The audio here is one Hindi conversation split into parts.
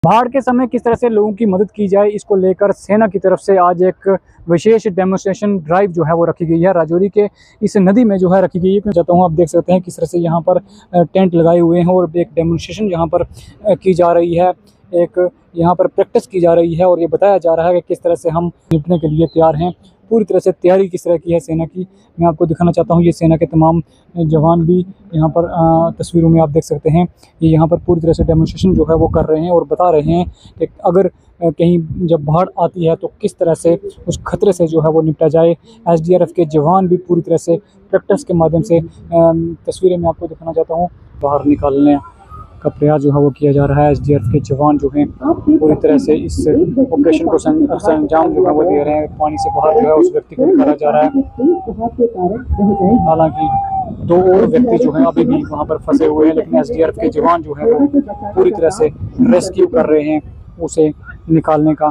बाढ़ के समय किस तरह से लोगों की मदद की जाए, इसको लेकर सेना की तरफ से आज एक विशेष डेमोन्स्ट्रेशन ड्राइव जो है वो रखी गई है। राजौरी के इस नदी में जो है रखी गई है। मैं चाहता हूँ आप देख सकते हैं किस तरह से यहाँ पर टेंट लगाए हुए हैं और एक डेमोन्स्ट्रेशन यहाँ पर की जा रही है। एक यहाँ पर प्रैक्टिस की जा रही है और ये बताया जा रहा है कि किस तरह से हम निपटने के लिए तैयार हैं। पूरी तरह से तैयारी किस तरह की है सेना की, मैं आपको दिखाना चाहता हूँ। ये सेना के तमाम जवान भी यहाँ पर तस्वीरों में आप देख सकते हैं। ये यहाँ पर पूरी तरह से डेमोन्स्ट्रेशन जो है वो कर रहे हैं और बता रहे हैं कि अगर कहीं जब बाढ़ आती है तो किस तरह से उस खतरे से जो है वो निपटा जाए। एसडीआरएफ के जवान भी पूरी तरह से प्रैक्टिस के माध्यम से तस्वीरें मैं आपको दिखाना चाहता हूँ। बाहर निकालने का प्रयास जो है वो किया जा रहा है। एसडीआरएफ के जवान जो हैं पूरी तरह से इस ऑपरेशन को अंजाम जो है वो दे रहे हैं। पानी से बाहर जो है उस व्यक्ति को निकाला जा रहा है। हालांकि 2 और व्यक्ति जो हैं अभी भी वहां पर फंसे हुए हैं, लेकिन एसडीआरएफ के जवान जो हैं वो पूरी तरह से रेस्क्यू कर रहे हैं उसे निकालने का।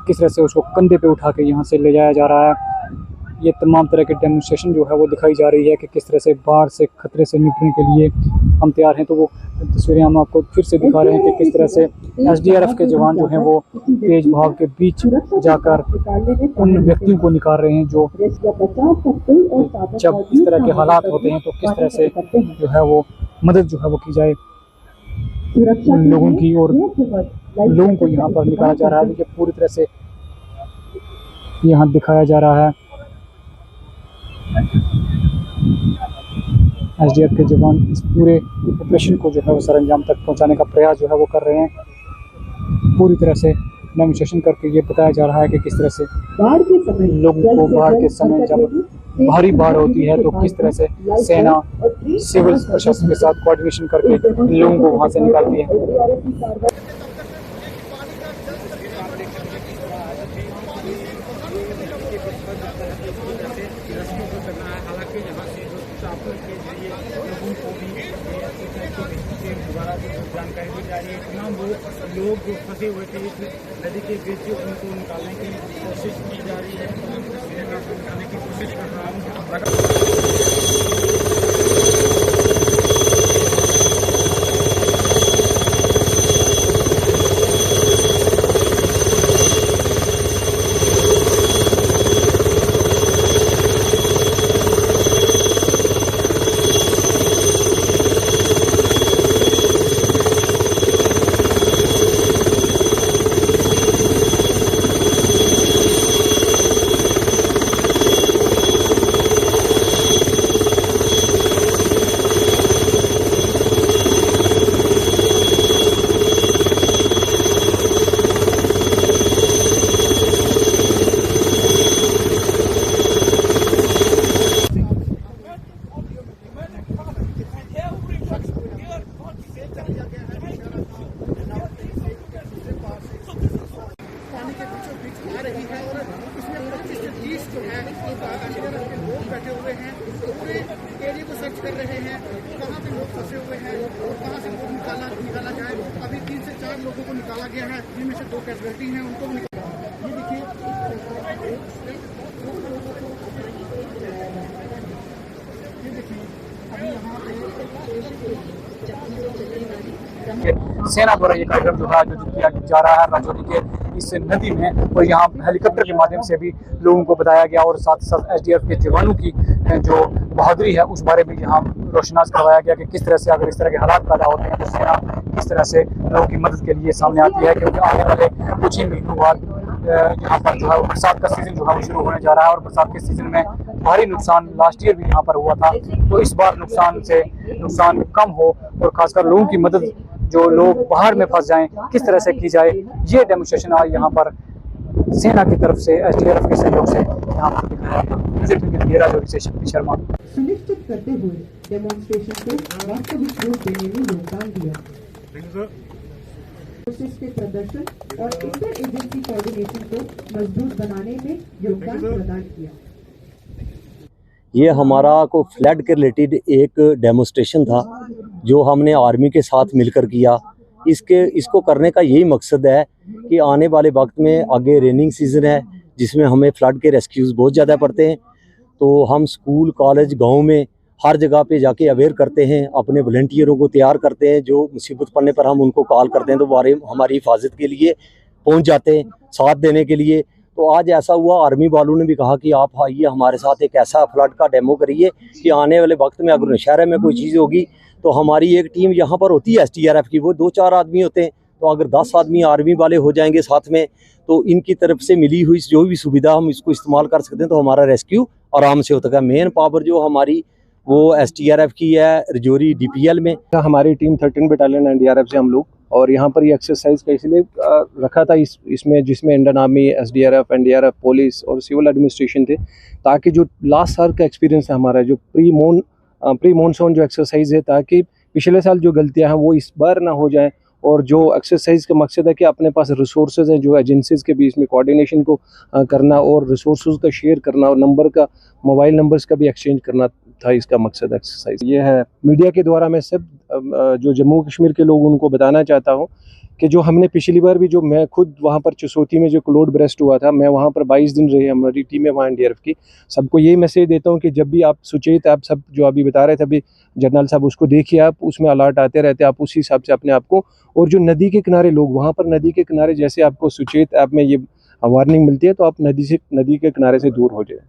किस तरह से उसको कंधे पे उठा के यहाँ से ले जाया जा रहा है। ये तमाम तरह के डेमोन्स्ट्रेशन जो है वो दिखाई जा रही है कि किस तरह से बाढ़ से खतरे से निपटने के लिए हम तैयार हैं। तो वो तस्वीरें हम आपको फिर से दिखा रहे हैं कि किस तरह से एसडीआरएफ के जवान जो हैं वो तेज बहाव के बीच जाकर उन व्यक्तियों को निकाल रहे हैं जो जब इस तरह के हालात होते हैं तो किस तरह से जो है वो मदद जो है वो की जाए उन लोगों की। और लोगों को यहाँ पर निकाला जा रहा है। देखिए पूरी तरह से यहाँ दिखाया जा रहा है। एसडीआरएफ के जवान इस पूरे ऑपरेशन को जो है वो सरंजाम तक पहुंचाने का प्रयास जो है वो कर रहे हैं। पूरी तरह से डेमोन्स्ट्रेशन करके ये बताया जा रहा है कि किस तरह से लोगों को बाढ़ के समय जब भारी बाढ़ होती है तो किस तरह से सेना सिविल प्रशासन के साथ कोऑर्डिनेशन करके लोगों को वहां से निकालती है। हालांकि यहाँ से के जरिए लोगों को भी दोबारा जानकारी दी जा रही है। तमाम लोग जो फंसे हुए थे इस नदी के बीच उनको निकालने की कोशिश की जा रही है। निकालने की कोशिश कर रहा हूँ। लोग बैठे हुए हैं, पूरे एरिया को सर्च कर रहे हैं कहाँ पे लोग फंसे हुए हैं और कहाँ से लोग निकाला जाए। अभी 3 से 4 लोगों को निकाला गया है, जिनमें से 2 कैजुअल्टी हैं, उनको भी निकाला। ये देखिए अभी यहाँ सेना द्वारा ये कार्यक्रम जो है आयोजित किया जा रहा है राजौरी के इस नदी में, और यहाँ हेलीकॉप्टर के माध्यम से भी लोगों को बताया गया और साथ ही साथ एसडीआरएफ के जवानों की जो बहादुरी है उस बारे में यहाँ रोशनास करवाया गया कि किस तरह से अगर इस तरह के हालात पैदा होते हैं तो सेना किस तरह से लोगों की मदद के लिए सामने आती है। क्योंकि आने वाले कुछ ही महीनों बाद यहाँ पर जो है बरसात का सीजन जो है वो शुरू होने जा रहा है और बरसात के सीजन में भारी नुकसान लास्ट ईयर भी यहाँ पर हुआ था। तो इस बार नुकसान कम हो और खासकर लोगों की मदद, जो लोग बाहर में फंस जाएं, किस तरह से की जाए। ये डेमोन्स्ट्रेशन आज यहाँ पर सेना की तरफ से एसडीआरएफ के सहयोग से यहाँ पर दिखाया गया। राजौरी से शक्ति शर्मा। सुनिश्चित करते हुए डेमोन्स्ट्रेशन को वास्तविक रूप देने में योगदान दिया। फोर्सेस के प्रदर्शन और इंटर एजेंसी कोऑर्डिनेशन को मजबूत बनाने में योगदान प्रदान किया। ये हमारा को फ्लड के रिलेटेड एक डेमोन्स्ट्रेशन था जो हमने आर्मी के साथ मिलकर किया। इसको करने का यही मकसद है कि आने वाले वक्त में आगे रेनिंग सीज़न है जिसमें हमें फ्लड के रेस्क्यूज़ बहुत ज़्यादा पड़ते हैं। तो हम स्कूल कॉलेज गांव में हर जगह पे जाके अवेयर करते हैं, अपने वॉलंटियरों को तैयार करते हैं, जो मुसीबत पड़ने पर हम उनको कॉल करते हैं तो वो हमारी हिफाजत के लिए पहुंच जाते हैं, साथ देने के लिए। तो आज ऐसा हुआ, आर्मी वालों ने भी कहा कि आप आइए हमारे साथ, एक ऐसा फ्लड का डेमो करिए कि आने वाले वक्त में अगर नौशहरा में कोई चीज़ होगी तो हमारी एक टीम यहाँ पर होती है SDRF की, वो 2-4 आदमी होते हैं, तो अगर 10 आदमी आर्मी वाले हो जाएंगे साथ में तो इनकी तरफ से मिली हुई जो भी सुविधा हम इसको इस्तेमाल कर सकते हैं, तो हमारा रेस्क्यू आराम से होता है। मेन पावर जो हमारी वो SDRF की है रजौरी DPL में। हमारी टीम 13 बटालियन NDRF से हम लोग, और यहाँ पर ये एक्सरसाइज का इसलिए रखा था इसमें जिसमें Indian army, SDRF, NDRF, police और सिविल एडमिनिस्ट्रेशन थे, ताकि जो लास्ट साल का एक्सपीरियंस है हमारा, जो प्री मॉनसून जो एक्सरसाइज है, ताकि पिछले साल जो गलतियाँ हैं वो इस बार ना हो जाएं। और जो एक्सरसाइज का मकसद है कि अपने पास रिसोर्सेज हैं, जो एजेंसीज के बीच में कोऑर्डिनेशन को करना और रिसोर्सेज का शेयर करना और मोबाइल नंबर्स का भी एक्सचेंज करना था इसका मकसद एक्सरसाइज। ये है मीडिया के द्वारा मैं सब जो जम्मू कश्मीर के लोग उनको बताना चाहता हूँ कि जो हमने पिछली बार भी, जो मैं खुद वहाँ पर चसौती में जो क्लोड ब्रेस्ट हुआ था, मैं वहाँ पर 22 दिन रही, हमारी टीम है वहाँ NDRF की। सबको यही मैसेज देता हूँ कि जब भी आप सुचेत, आप सब जो अभी बता रहे थे अभी जनरल साहब, उसको देखिए आप, उसमें अलर्ट आते रहते हैं, आप उसी हिसाब से अपने आप को, और जो नदी के किनारे लोग, वहाँ पर नदी के किनारे जैसे आपको सुचेत ऐप में ये वार्निंग मिलती है, तो आप नदी के किनारे से दूर हो जाए।